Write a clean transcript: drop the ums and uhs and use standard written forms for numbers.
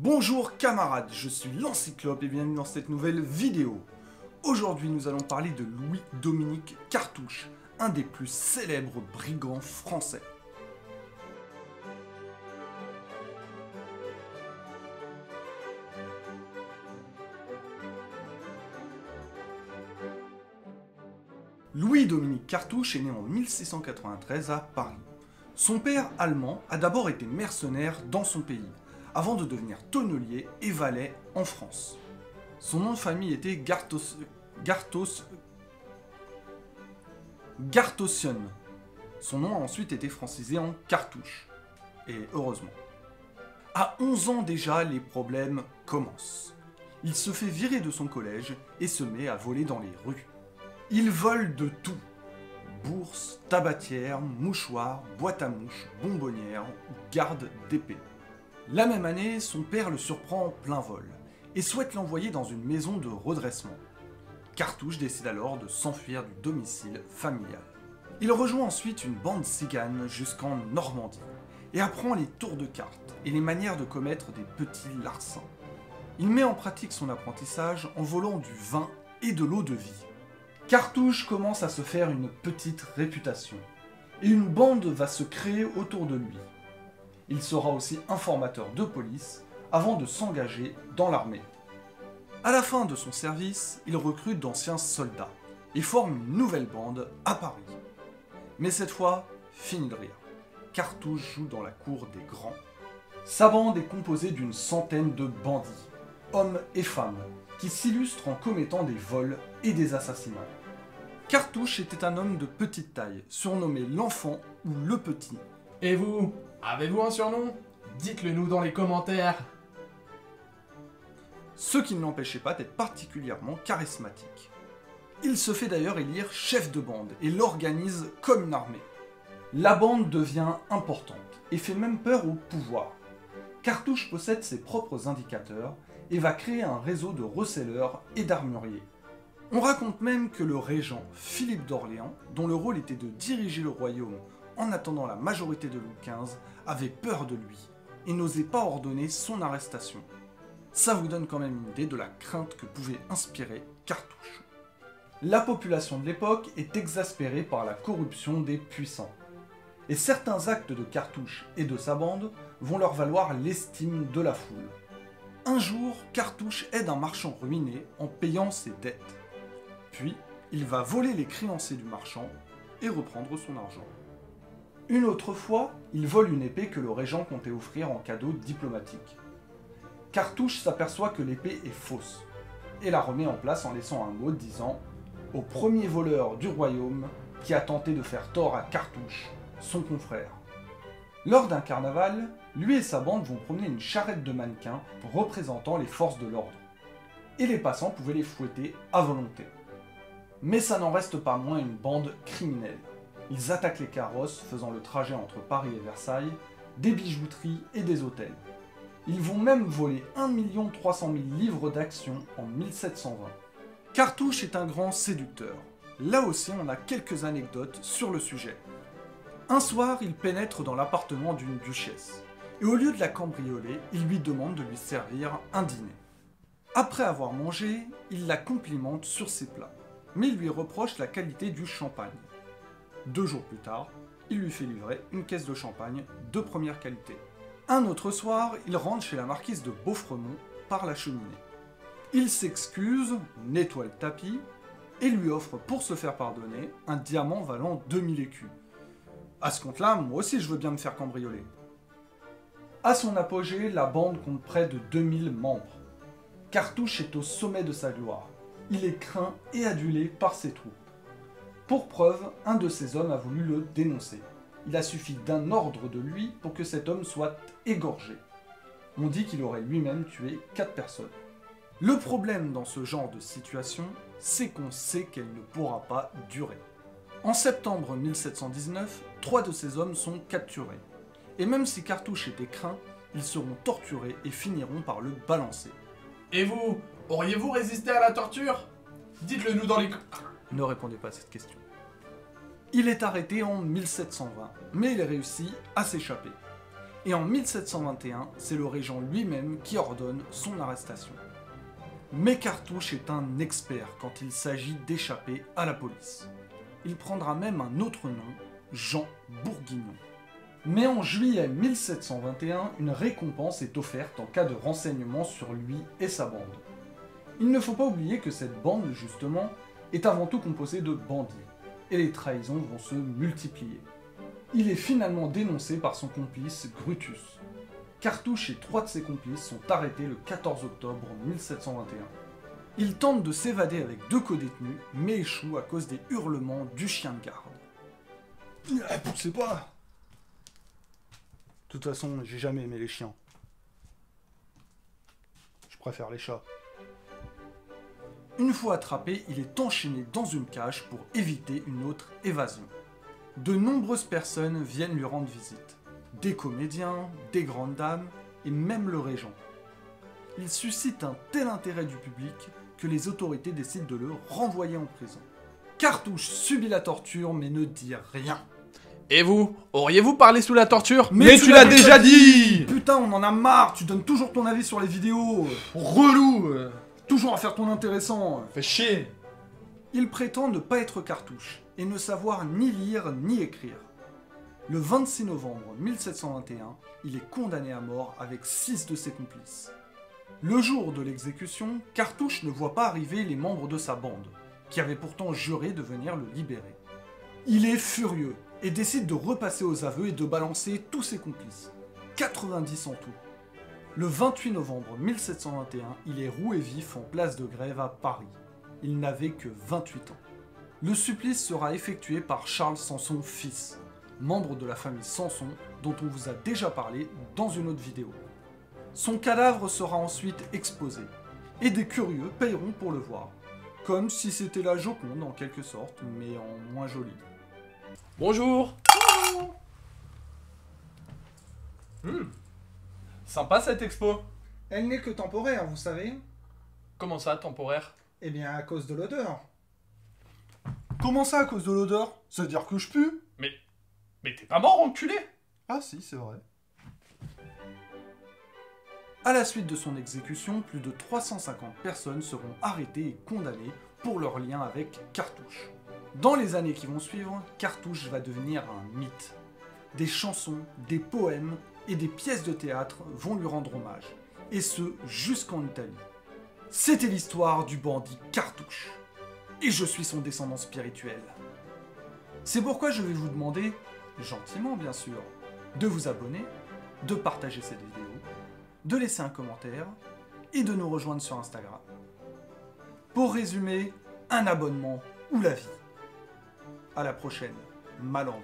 Bonjour camarades, je suis l'Encyclope et bienvenue dans cette nouvelle vidéo. Aujourd'hui nous allons parler de Louis-Dominique Cartouche, un des plus célèbres brigands français. Louis-Dominique Cartouche est né en 1693 à Paris. Son père, allemand, a d'abord été mercenaire dans son pays, avant de devenir tonnelier et valet en France. Son nom de famille était Gartosion. Son nom a ensuite été francisé en Cartouche. Et heureusement. À 11 ans déjà, les problèmes commencent. Il se fait virer de son collège et se met à voler dans les rues. Il vole de tout. Bourses, tabatières, mouchoirs, boîtes à mouches, bonbonnières ou garde d'épée. La même année, son père le surprend en plein vol et souhaite l'envoyer dans une maison de redressement. Cartouche décide alors de s'enfuir du domicile familial. Il rejoint ensuite une bande cigane jusqu'en Normandie et apprend les tours de cartes et les manières de commettre des petits larcins. Il met en pratique son apprentissage en volant du vin et de l'eau de vie. Cartouche commence à se faire une petite réputation, et une bande va se créer autour de lui. Il sera aussi informateur de police, avant de s'engager dans l'armée. À la fin de son service, il recrute d'anciens soldats, et forme une nouvelle bande à Paris. Mais cette fois, fini de rire. Cartouche joue dans la cour des grands. Sa bande est composée d'une centaine de bandits, hommes et femmes, qui s'illustrent en commettant des vols et des assassinats. Cartouche était un homme de petite taille, surnommé l'enfant ou le petit. Et vous, avez-vous un surnom? Dites-le nous dans les commentaires. Ce qui ne l'empêchait pas d'être particulièrement charismatique. Il se fait d'ailleurs élire chef de bande et l'organise comme une armée. La bande devient importante et fait même peur au pouvoir. Cartouche possède ses propres indicateurs et va créer un réseau de receleurs et d'armuriers. On raconte même que le régent Philippe d'Orléans, dont le rôle était de diriger le royaume en attendant la majorité de Louis XV, avait peur de lui et n'osait pas ordonner son arrestation. Ça vous donne quand même une idée de la crainte que pouvait inspirer Cartouche. La population de l'époque est exaspérée par la corruption des puissants. Et certains actes de Cartouche et de sa bande vont leur valoir l'estime de la foule. Un jour, Cartouche aide un marchand ruiné en payant ses dettes. Puis, il va voler les créanciers du marchand et reprendre son argent. Une autre fois, il vole une épée que le régent comptait offrir en cadeau diplomatique. Cartouche s'aperçoit que l'épée est fausse et la remet en place en laissant un mot disant « Au premier voleur du royaume qui a tenté de faire tort à Cartouche, son confrère ». Lors d'un carnaval, lui et sa bande vont promener une charrette de mannequins représentant les forces de l'ordre. Et les passants pouvaient les fouetter à volonté. Mais ça n'en reste pas moins une bande criminelle. Ils attaquent les carrosses faisant le trajet entre Paris et Versailles, des bijouteries et des hôtels. Ils vont même voler 1 300 000 livres d'actions en 1720. Cartouche est un grand séducteur. Là aussi, on a quelques anecdotes sur le sujet. Un soir, il pénètre dans l'appartement d'une duchesse. Et au lieu de la cambrioler, il lui demande de lui servir un dîner. Après avoir mangé, il la complimente sur ses plats. Mais il lui reproche la qualité du champagne. 2 jours plus tard, il lui fait livrer une caisse de champagne de première qualité. Un autre soir, il rentre chez la marquise de Beauffremont par la cheminée. Il s'excuse, nettoie le tapis, et lui offre pour se faire pardonner un diamant valant 2000 écus. À ce compte-là, moi aussi je veux bien me faire cambrioler. À son apogée, la bande compte près de 2000 membres. Cartouche est au sommet de sa gloire. Il est craint et adulé par ses troupes. Pour preuve, un de ses hommes a voulu le dénoncer. Il a suffi d'un ordre de lui pour que cet homme soit égorgé. On dit qu'il aurait lui-même tué 4 personnes. Le problème dans ce genre de situation, c'est qu'on sait qu'elle ne pourra pas durer. En septembre 1719, 3 de ces hommes sont capturés. Et même si Cartouche était craint, ils seront torturés et finiront par le balancer. Et vous, auriez-vous résisté à la torture? Dites-le nous dans les... Ne répondez pas à cette question. Il est arrêté en 1720, mais il réussit à s'échapper. Et en 1721, c'est le régent lui-même qui ordonne son arrestation. Mais Cartouche est un expert quand il s'agit d'échapper à la police. Il prendra même un autre nom, Jean Bourguignon. Mais en juillet 1721, une récompense est offerte en cas de renseignement sur lui et sa bande. Il ne faut pas oublier que cette bande, justement, est avant tout composée de bandits, et les trahisons vont se multiplier. Il est finalement dénoncé par son complice Brutus. Cartouche et 3 de ses complices sont arrêtés le 14 octobre 1721. Ils tentent de s'évader avec 2 codétenus, mais échouent à cause des hurlements du chien de garde. Poussez pas! De toute façon, j'ai jamais aimé les chiens. Je préfère les chats. Une fois attrapé, il est enchaîné dans une cage pour éviter une autre évasion. De nombreuses personnes viennent lui rendre visite. Des comédiens, des grandes dames et même le régent. Il suscite un tel intérêt du public que les autorités décident de le renvoyer en prison. Cartouche subit la torture mais ne dit rien. Et vous, auriez-vous parlé sous la torture? Mais tu l'as déjà dit! Putain, on en a marre, tu donnes toujours ton avis sur les vidéos. Relou! Toujours à faire ton intéressant. Fais chier! Il prétend ne pas être Cartouche et ne savoir ni lire ni écrire. Le 26 novembre 1721, il est condamné à mort avec 6 de ses complices. Le jour de l'exécution, Cartouche ne voit pas arriver les membres de sa bande, qui avaient pourtant juré de venir le libérer. Il est furieux et décide de repasser aux aveux et de balancer tous ses complices. 90 en tout. Le 28 novembre 1721, il est roué vif en place de Grève à Paris. Il n'avait que 28 ans. Le supplice sera effectué par Charles Sanson fils, membre de la famille Sanson dont on vous a déjà parlé dans une autre vidéo. Son cadavre sera ensuite exposé, et des curieux payeront pour le voir. Comme si c'était la Joconde en quelque sorte, mais en moins joli. Bonjour. Sympa cette expo. Elle n'est que temporaire, vous savez. Comment ça, temporaire? Eh bien, à cause de l'odeur. Comment ça, à cause de l'odeur? Ça veut dire que je pue? Mais t'es pas mort, enculé? Ah si, c'est vrai. À la suite de son exécution, plus de 350 personnes seront arrêtées et condamnées pour leur lien avec Cartouche. Dans les années qui vont suivre, Cartouche va devenir un mythe. Des chansons, des poèmes et des pièces de théâtre vont lui rendre hommage, et ce jusqu'en Italie. C'était l'histoire du bandit Cartouche, et je suis son descendant spirituel. C'est pourquoi je vais vous demander, gentiment bien sûr, de vous abonner, de partager cette vidéo, de laisser un commentaire et de nous rejoindre sur Instagram. Pour résumer, un abonnement ou la vie. À la prochaine, Malandrin.